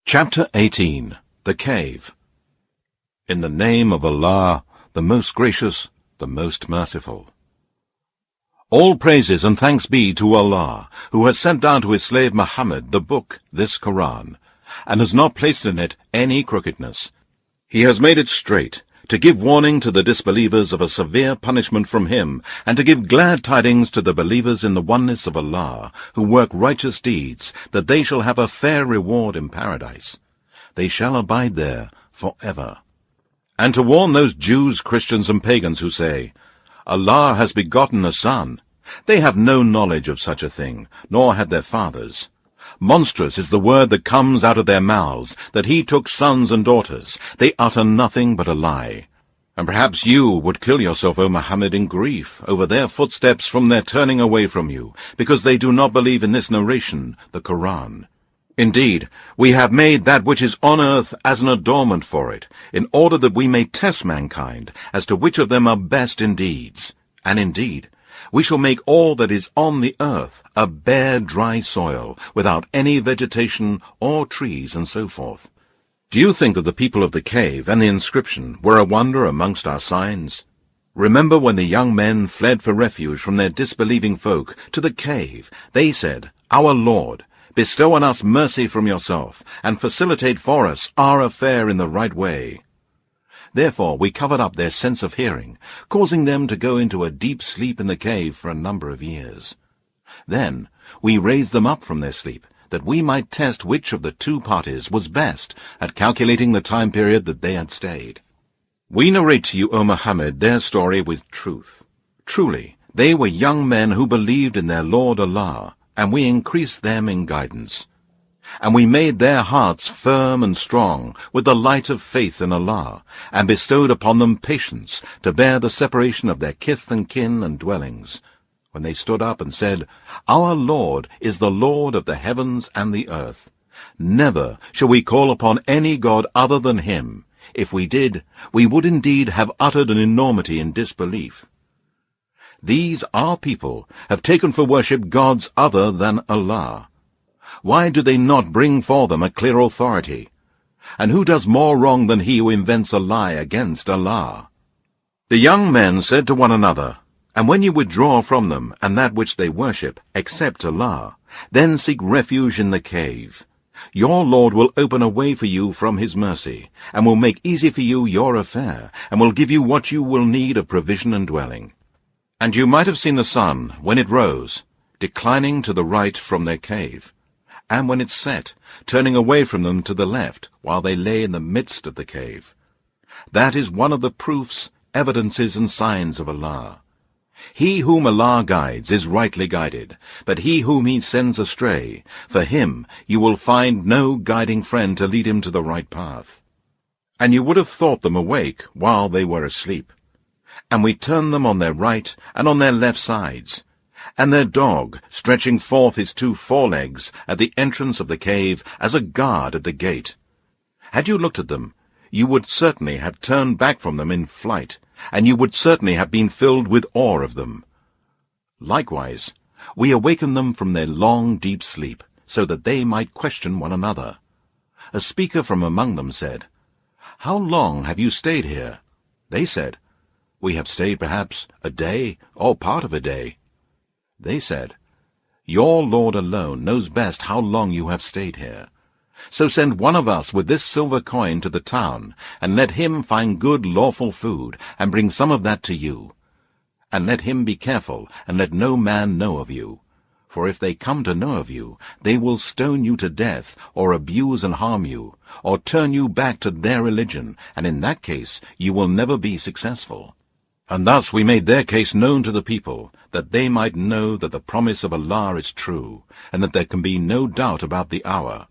Chapter 18. The Cave. In the name of Allah, the most gracious, the most merciful. All praises and thanks be to Allah, who has sent down to his slave Muhammad the book, this Quran, and has not placed in it any crookedness. He has made it straight, to give warning to the disbelievers of a severe punishment from him, and to give glad tidings to the believers in the oneness of Allah, who work righteous deeds, that they shall have a fair reward in paradise. They shall abide there forever. And to warn those Jews, Christians, and pagans who say, Allah has begotten a son. They have no knowledge of such a thing, nor had their fathers. Monstrous is the word that comes out of their mouths, that he took sons and daughters. They utter nothing but a lie. And perhaps you would kill yourself, O Muhammad, in grief over their footsteps from their turning away from you, because they do not believe in this narration, the Quran. Indeed, we have made that which is on earth as an adornment for it, in order that we may test mankind as to which of them are best in deeds. And indeed, we shall make all that is on the earth a bare, dry soil, without any vegetation or trees and so forth. Do you think that the people of the cave and the inscription were a wonder amongst our signs? Remember when the young men fled for refuge from their disbelieving folk to the cave, they said, Our Lord, bestow on us mercy from yourself, and facilitate for us our affair in the right way. Therefore we covered up their sense of hearing, causing them to go into a deep sleep in the cave for a number of years. Then we raised them up from their sleep, that we might test which of the two parties was best at calculating the time period that they had stayed. We narrate to you, O Muhammad, their story with truth. Truly, they were young men who believed in their Lord Allah, and we increased them in guidance. And we made their hearts firm and strong with the light of faith in Allah, and bestowed upon them patience to bear the separation of their kith and kin and dwellings, when they stood up and said, Our Lord is the Lord of the heavens and the earth. Never shall we call upon any god other than him. If we did, we would indeed have uttered an enormity in disbelief. These, our people, have taken for worship gods other than Allah. Why do they not bring for them a clear authority? And who does more wrong than he who invents a lie against Allah? The young men said to one another, And when you withdraw from them and that which they worship, except Allah, then seek refuge in the cave. Your Lord will open a way for you from his mercy, and will make easy for you your affair, and will give you what you will need of provision and dwelling. And you might have seen the sun, when it rose, declining to the right from their cave, and when it set, turning away from them to the left, while they lay in the midst of the cave. That is one of the proofs, evidences, and signs of Allah. He whom Allah guides is rightly guided, but he whom he sends astray, for him you will find no guiding friend to lead him to the right path. And you would have thought them awake while they were asleep. And we turned them on their right and on their left sides, and their dog stretching forth his two forelegs at the entrance of the cave as a guard at the gate. Had you looked at them, you would certainly have turned back from them in flight, and you would certainly have been filled with awe of them. Likewise, we awakened them from their long, deep sleep, so that they might question one another. A speaker from among them said, How long have you stayed here? They said, We have stayed perhaps a day, or part of a day. They said, Your Lord alone knows best how long you have stayed here. So send one of us with this silver coin to the town, and let him find good lawful food, and bring some of that to you. And let him be careful, and let no man know of you. For if they come to know of you, they will stone you to death, or abuse and harm you, or turn you back to their religion, and in that case you will never be successful. And thus we made their case known to the people, that they might know that the promise of Allah is true, and that there can be no doubt about the hour.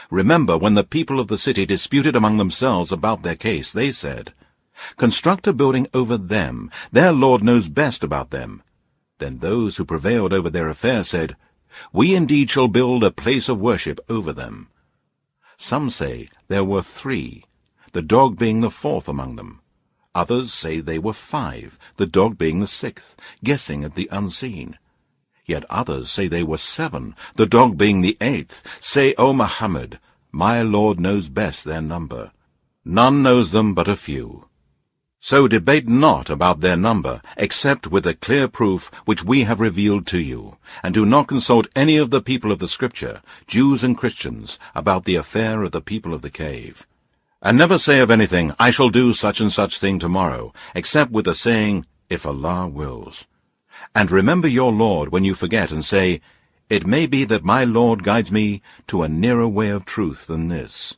Remember when the people of the city disputed among themselves about their case, they said, Construct a building over them, their Lord knows best about them. Then those who prevailed over their affair said, We indeed shall build a place of worship over them. Some say there were 3, the dog being the 4th among them. Others say they were 5, the dog being the 6th, guessing at the unseen. Yet others say they were 7, the dog being the 8th. Say, O Muhammad, My Lord knows best their number. None knows them but a few. So debate not about their number, except with the clear proof which we have revealed to you, and do not consult any of the people of the Scripture, Jews and Christians, about the affair of the people of the cave. And never say of anything, I shall do such and such thing tomorrow, except with the saying, if Allah wills. And remember your Lord when you forget, and say, it may be that my Lord guides me to a nearer way of truth than this.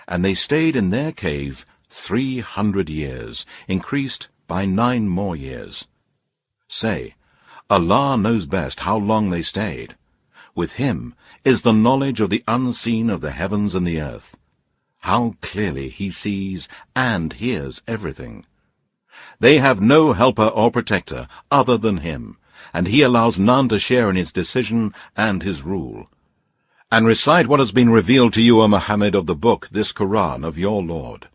And they stayed in their cave 300 years, increased by 9 more years. Say, Allah knows best how long they stayed. With him is the knowledge of the unseen of the heavens and the earth. How clearly he sees and hears everything. They have no helper or protector other than him, and he allows none to share in his decision and his rule. And recite what has been revealed to you, O Muhammad, of the book, this Quran of your Lord.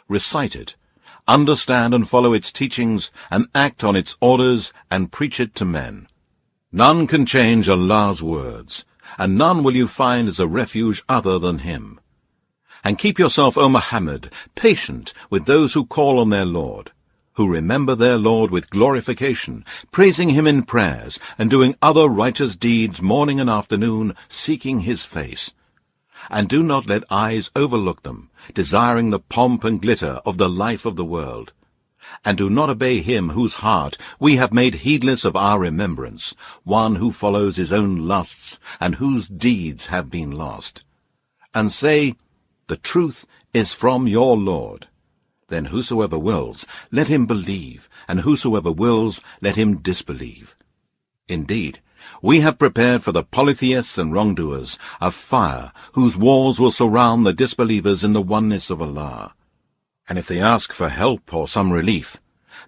Recite it, understand and follow its teachings, and act on its orders, and preach it to men. None can change Allah's words, and none will you find as a refuge other than him. And keep yourself, O Muhammad, patient with those who call on their Lord, who remember their Lord with glorification, praising him in prayers, and doing other righteous deeds morning and afternoon, seeking his face. And do not let eyes overlook them, desiring the pomp and glitter of the life of the world. And do not obey him whose heart we have made heedless of our remembrance, one who follows his own lusts, and whose deeds have been lost. And say, the truth is from your Lord. Then whosoever wills, let him believe, and whosoever wills, let him disbelieve. Indeed, we have prepared for the polytheists and wrongdoers a fire whose walls will surround the disbelievers in the oneness of Allah. And if they ask for help or some relief,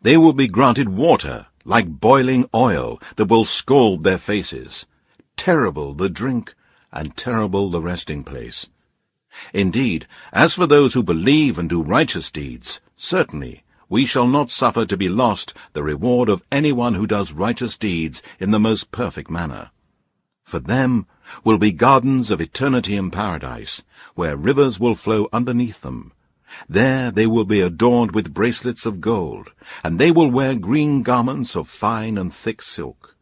they will be granted water like boiling oil that will scald their faces. Terrible the drink, and terrible the resting place. Indeed, as for those who believe and do righteous deeds, certainly we shall not suffer to be lost the reward of anyone who does righteous deeds in the most perfect manner. For them will be gardens of eternity in paradise, where rivers will flow underneath them. There they will be adorned with bracelets of gold, and they will wear green garments of fine and thick silk.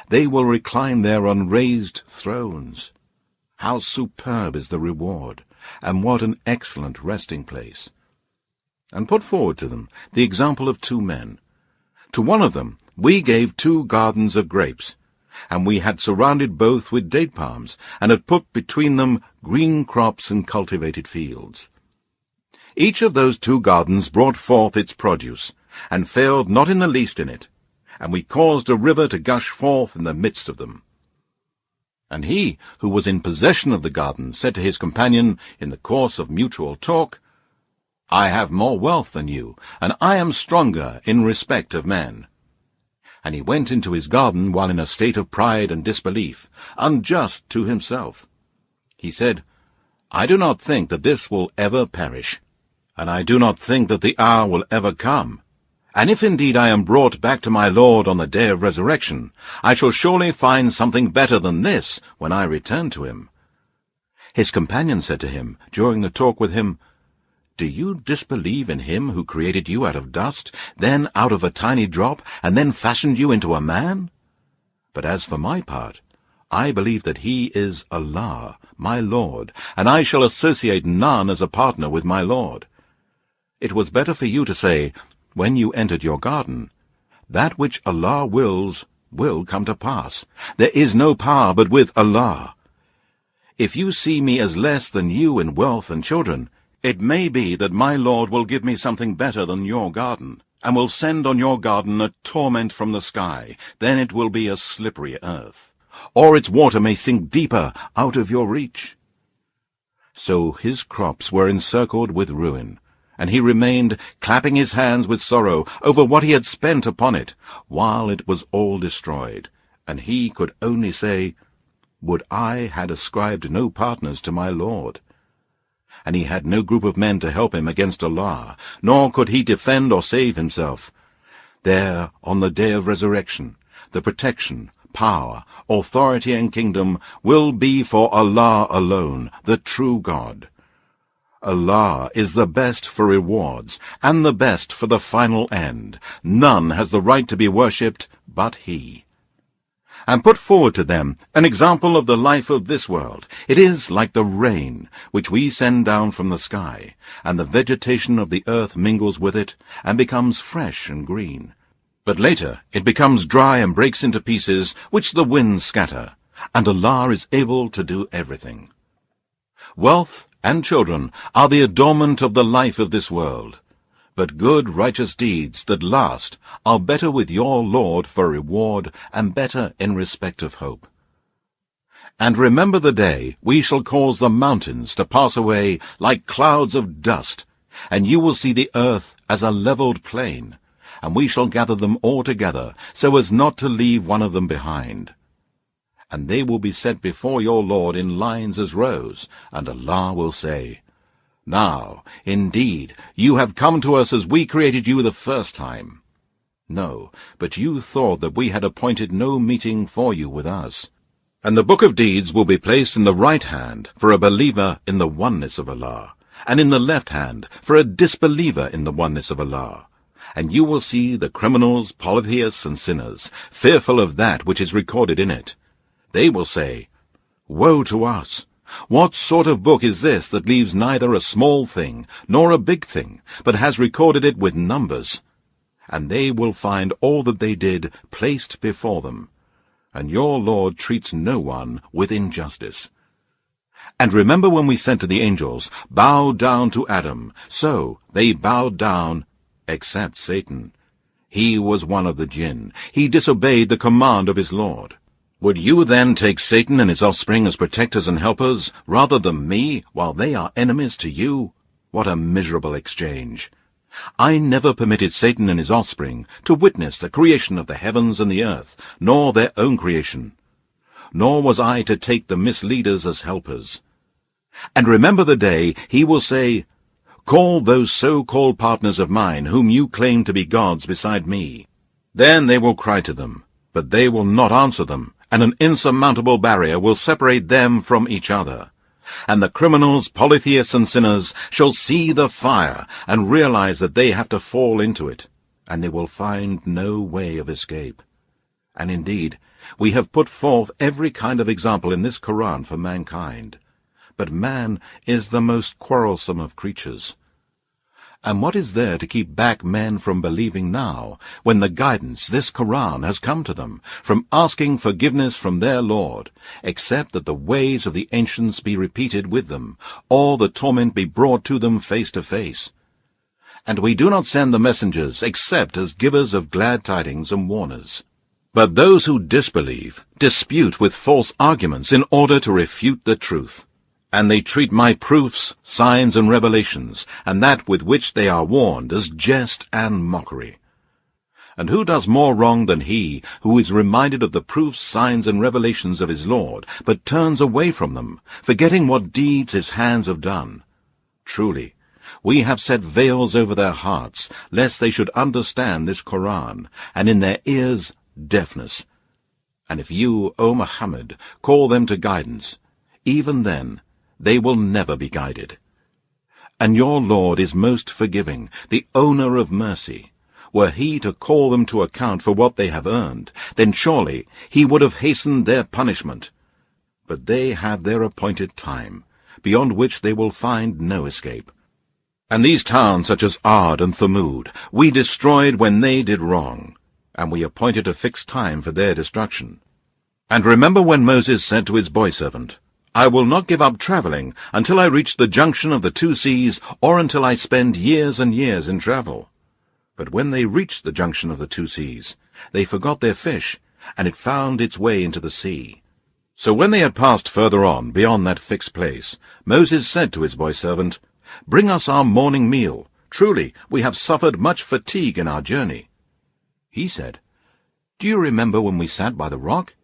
They will recline there on raised thrones. How superb is the reward, and what an excellent resting place! And put forward to them the example of 2 men. To one of them we gave 2 gardens of grapes, and we had surrounded both with date palms, and had put between them green crops and cultivated fields. Each of those 2 gardens brought forth its produce, and failed not in the least in it, and we caused a river to gush forth in the midst of them. And he who was in possession of the garden said to his companion in the course of mutual talk, I have more wealth than you, and I am stronger in respect of men. And he went into his garden while in a state of pride and disbelief, unjust to himself. He said, I do not think that this will ever perish, and I do not think that the hour will ever come. And if indeed I am brought back to my Lord on the day of resurrection, I shall surely find something better than this when I return to him. His companion said to him, during the talk with him, Do you disbelieve in him who created you out of dust, then out of a tiny drop, and then fashioned you into a man? But as for my part, I believe that he is Allah, my Lord, and I shall associate none as a partner with my Lord. It was better for you to say, when you entered your garden, that which Allah wills will come to pass. There is no power but with Allah. If you see me as less than you in wealth and children, it may be that my Lord will give me something better than your garden, and will send on your garden a torment from the sky. Then it will be a slippery earth, or its water may sink deeper out of your reach. So his crops were encircled with ruin, and he remained clapping his hands with sorrow over what he had spent upon it, while it was all destroyed. And he could only say, Would I had ascribed no partners to my Lord. And he had no group of men to help him against Allah, nor could he defend or save himself. There, on the day of resurrection, the protection, power, authority, and kingdom will be for Allah alone, the true God. Allah is the best for rewards, and the best for the final end. None has the right to be worshipped but He. And put forward to them an example of the life of this world. It is like the rain, which we send down from the sky, and the vegetation of the earth mingles with it, and becomes fresh and green. But later it becomes dry and breaks into pieces, which the winds scatter, and Allah is able to do everything. Wealth and children are the adornment of the life of this world, but good righteous deeds that last are better with your Lord for reward, and better in respect of hope. And remember the day we shall cause the mountains to pass away like clouds of dust, and you will see the earth as a levelled plain, and we shall gather them all together, so as not to leave one of them behind. And they will be set before your Lord in lines as rows, and Allah will say, Now, indeed, you have come to us as we created you the first time. No, but you thought that we had appointed no meeting for you with us. And the book of deeds will be placed in the right hand for a believer in the oneness of Allah, and in the left hand for a disbeliever in the oneness of Allah. And you will see the criminals, polytheists, and sinners, fearful of that which is recorded in it. They will say, Woe to us! What sort of book is this that leaves neither a small thing nor a big thing, but has recorded it with numbers? And they will find all that they did placed before them. And your Lord treats no one with injustice. And remember when we said to the angels, Bow down to Adam. So they bowed down, except Satan. He was one of the jinn. He disobeyed the command of his Lord. Would you then take Satan and his offspring as protectors and helpers, rather than me, while they are enemies to you? What a miserable exchange! I never permitted Satan and his offspring to witness the creation of the heavens and the earth, nor their own creation. Nor was I to take the misleaders as helpers. And remember the day he will say, Call those so-called partners of mine whom you claim to be gods beside me. Then they will cry to them, but they will not answer them, and an insurmountable barrier will separate them from each other. And the criminals, polytheists, and sinners shall see the fire, and realize that they have to fall into it, and they will find no way of escape. And indeed, we have put forth every kind of example in this Quran for mankind. But man is the most quarrelsome of creatures. And what is there to keep back men from believing now, when the guidance, this Quran, has come to them, from asking forgiveness from their Lord, except that the ways of the ancients be repeated with them, or the torment be brought to them face to face? And we do not send the messengers except as givers of glad tidings and warners. But those who disbelieve dispute with false arguments in order to refute the truth. And they treat my proofs, signs, and revelations, and that with which they are warned, as jest and mockery. And who does more wrong than he who is reminded of the proofs, signs, and revelations of his Lord, but turns away from them, forgetting what deeds his hands have done? Truly, we have set veils over their hearts, lest they should understand this Quran, and in their ears deafness. And if you, O Muhammad, call them to guidance, even then they will never be guided. And your Lord is most forgiving, the owner of mercy. Were he to call them to account for what they have earned, then surely he would have hastened their punishment. But they have their appointed time, beyond which they will find no escape. And these towns such as Ad and Thamud we destroyed when they did wrong, and we appointed a fixed time for their destruction. And remember when Moses said to his boy-servant, I will not give up traveling until I reach the junction of the two seas, or until I spend years and years in travel. But when they reached the junction of the two seas, they forgot their fish, and it found its way into the sea. So when they had passed further on, beyond that fixed place, Moses said to his boy-servant, Bring us our morning meal. Truly, we have suffered much fatigue in our journey. He said, Do you remember when we sat by the rock?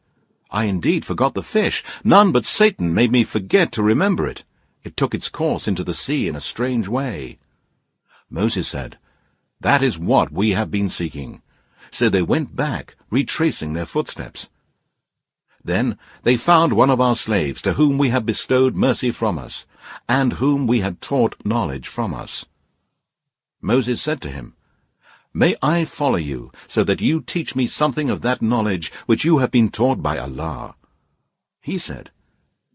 I indeed forgot the fish. None but Satan made me forget to remember it. It took its course into the sea in a strange way. Moses said, That is what we have been seeking. So they went back, retracing their footsteps. Then they found one of our slaves, to whom we had bestowed mercy from us, and whom we had taught knowledge from us. Moses said to him, May I follow you, so that you teach me something of that knowledge which you have been taught by Allah? He said,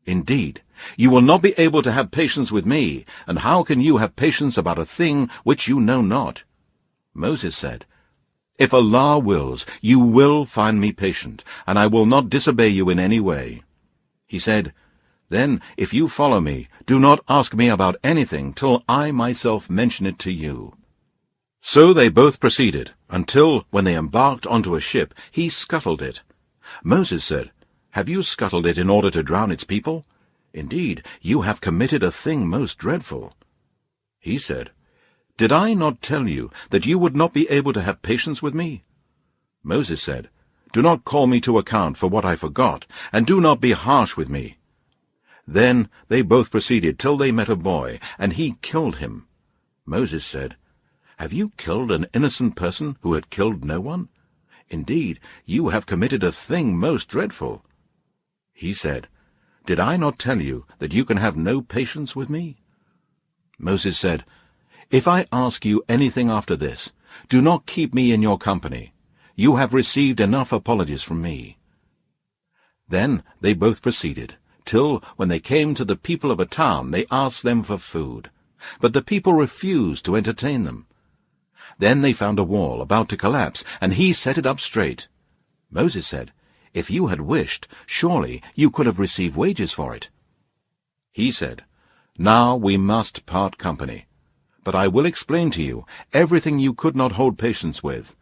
Indeed, you will not be able to have patience with me, and how can you have patience about a thing which you know not? Moses said, If Allah wills, you will find me patient, and I will not disobey you in any way. He said, Then, if you follow me, do not ask me about anything till I myself mention it to you. So they both proceeded, until, when they embarked onto a ship, he scuttled it. Moses said, Have you scuttled it in order to drown its people? Indeed, you have committed a thing most dreadful. He said, Did I not tell you that you would not be able to have patience with me? Moses said, Do not call me to account for what I forgot, and do not be harsh with me. Then they both proceeded till they met a boy, and he killed him. Moses said, Have you killed an innocent person who had killed no one? Indeed, you have committed a thing most dreadful. He said, Did I not tell you that you can have no patience with me? Moses said, If I ask you anything after this, do not keep me in your company. You have received enough apologies from me. Then they both proceeded, till, when they came to the people of a town, they asked them for food. But the people refused to entertain them. Then they found a wall about to collapse, and he set it up straight. Moses said, If you had wished, surely you could have received wages for it. He said, Now we must part company. But I will explain to you everything you could not hold patience with.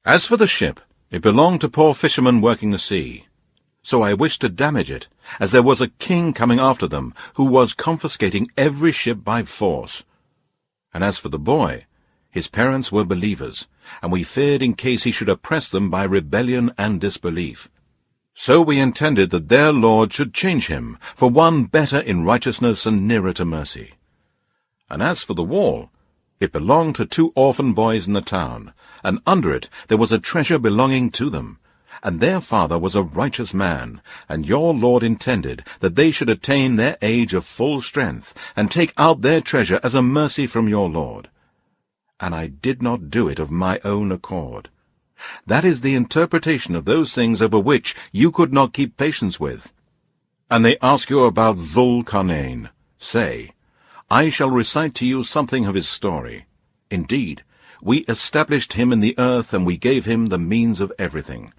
As for the ship, it belonged to poor fishermen working the sea. So I wished to damage it, as there was a king coming after them, who was confiscating every ship by force. And as for the boy, his parents were believers, and we feared in case he should oppress them by rebellion and disbelief. So we intended that their Lord should change him for one better in righteousness and nearer to mercy. And as for the wall, it belonged to 2 orphan boys in the town, and under it there was a treasure belonging to them. And their father was a righteous man, and your Lord intended that they should attain their age of full strength, and take out their treasure as a mercy from your Lord. And I did not do it of my own accord. That is the interpretation of those things over which you could not keep patience with. And they ask you about Dhul-Qarnayn. Say, I shall recite to you something of his story. Indeed, we established him in the earth, and we gave him the means of everything.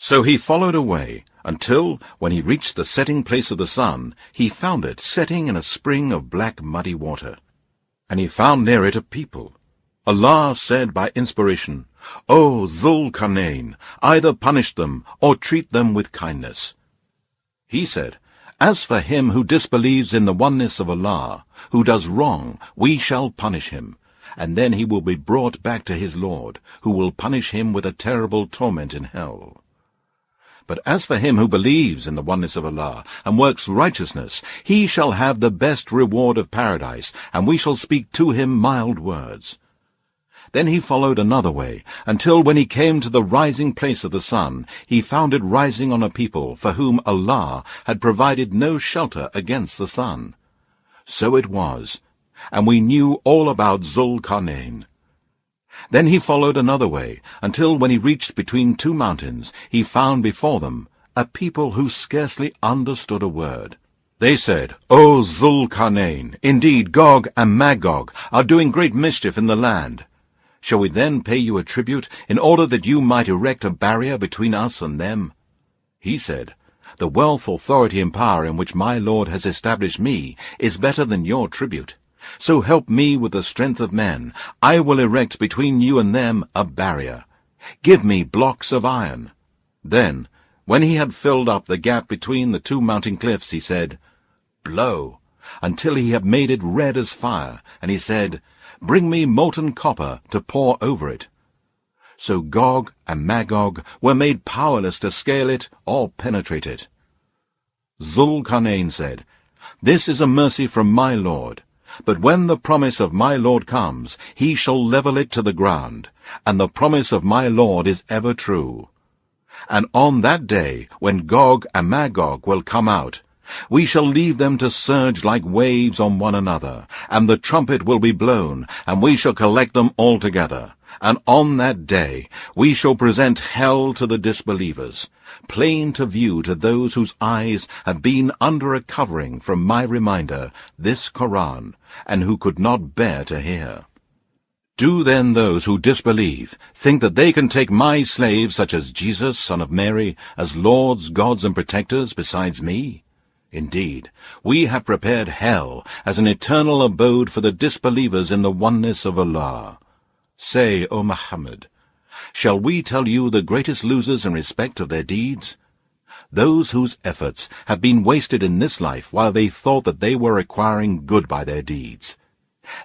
So he followed away, until, when he reached the setting place of the sun, he found it setting in a spring of black muddy water. And he found near it a people. Allah said by inspiration, O Dhul-Qarnayn, either punish them, or treat them with kindness. He said, As for him who disbelieves in the oneness of Allah, who does wrong, we shall punish him, and then he will be brought back to his Lord, who will punish him with a terrible torment in hell. But as for him who believes in the oneness of Allah, and works righteousness, he shall have the best reward of paradise, and we shall speak to him mild words. Then he followed another way, until when he came to the rising place of the sun, he found it rising on a people for whom Allah had provided no shelter against the sun. So it was, and we knew all about Dhul-Qarnayn. Then he followed another way, until when he reached between 2 mountains, he found before them a people who scarcely understood a word. They said, O Dhul-Qarnayn, indeed Gog and Magog are doing great mischief in the land. Shall we then pay you a tribute, in order that you might erect a barrier between us and them? He said, The wealth, authority, and power in which my Lord has established me is better than your tribute. So help me with the strength of men. I will erect between you and them a barrier. Give me blocks of iron. Then, when he had filled up the gap between the 2 mountain cliffs, he said, Blow, until he had made it red as fire, and he said, Bring me molten copper to pour over it. So Gog and Magog were made powerless to scale it or penetrate it. Dhul-Qarnayn said, This is a mercy from my Lord. But when the promise of my Lord comes, he shall level it to the ground, and the promise of my Lord is ever true. And on that day, when Gog and Magog will come out, we shall leave them to surge like waves on one another, and the trumpet will be blown, and we shall collect them all together. And on that day we shall present hell to the disbelievers, plain to view to those whose eyes have been under a covering from my reminder, this Koran, and who could not bear to hear. Do then those who disbelieve think that they can take my slaves, such as Jesus, son of Mary, as lords, gods, and protectors besides me? Indeed, we have prepared hell as an eternal abode for the disbelievers in the oneness of Allah. Say, O Muhammad, shall we tell you the greatest losers in respect of their deeds? Those whose efforts have been wasted in this life while they thought that they were acquiring good by their deeds.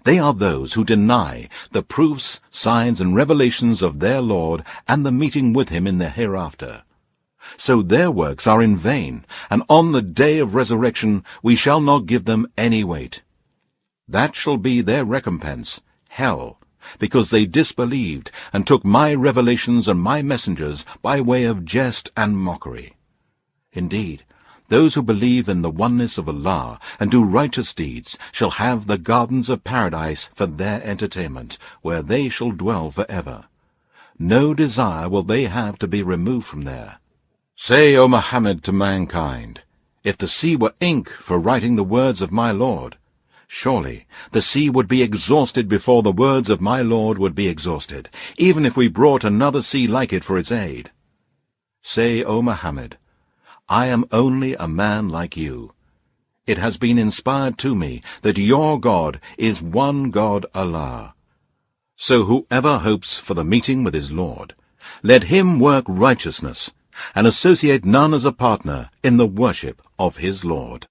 They are those who deny the proofs, signs, and revelations of their Lord and the meeting with him in the hereafter. So their works are in vain, and on the day of resurrection we shall not give them any weight. That shall be their recompense, hell, because they disbelieved and took my revelations and my messengers by way of jest and mockery. Indeed, those who believe in the oneness of Allah and do righteous deeds shall have the gardens of paradise for their entertainment, where they shall dwell forever. No desire will they have to be removed from there. Say, O Muhammad, to mankind, if the sea were ink for writing the words of my Lord, surely the sea would be exhausted before the words of my Lord would be exhausted, even if we brought another sea like it for its aid. Say, O Muhammad, I am only a man like you. It has been inspired to me that your God is one God, Allah. So whoever hopes for the meeting with his Lord, let him work righteousness, and associate none as a partner in the worship of his Lord.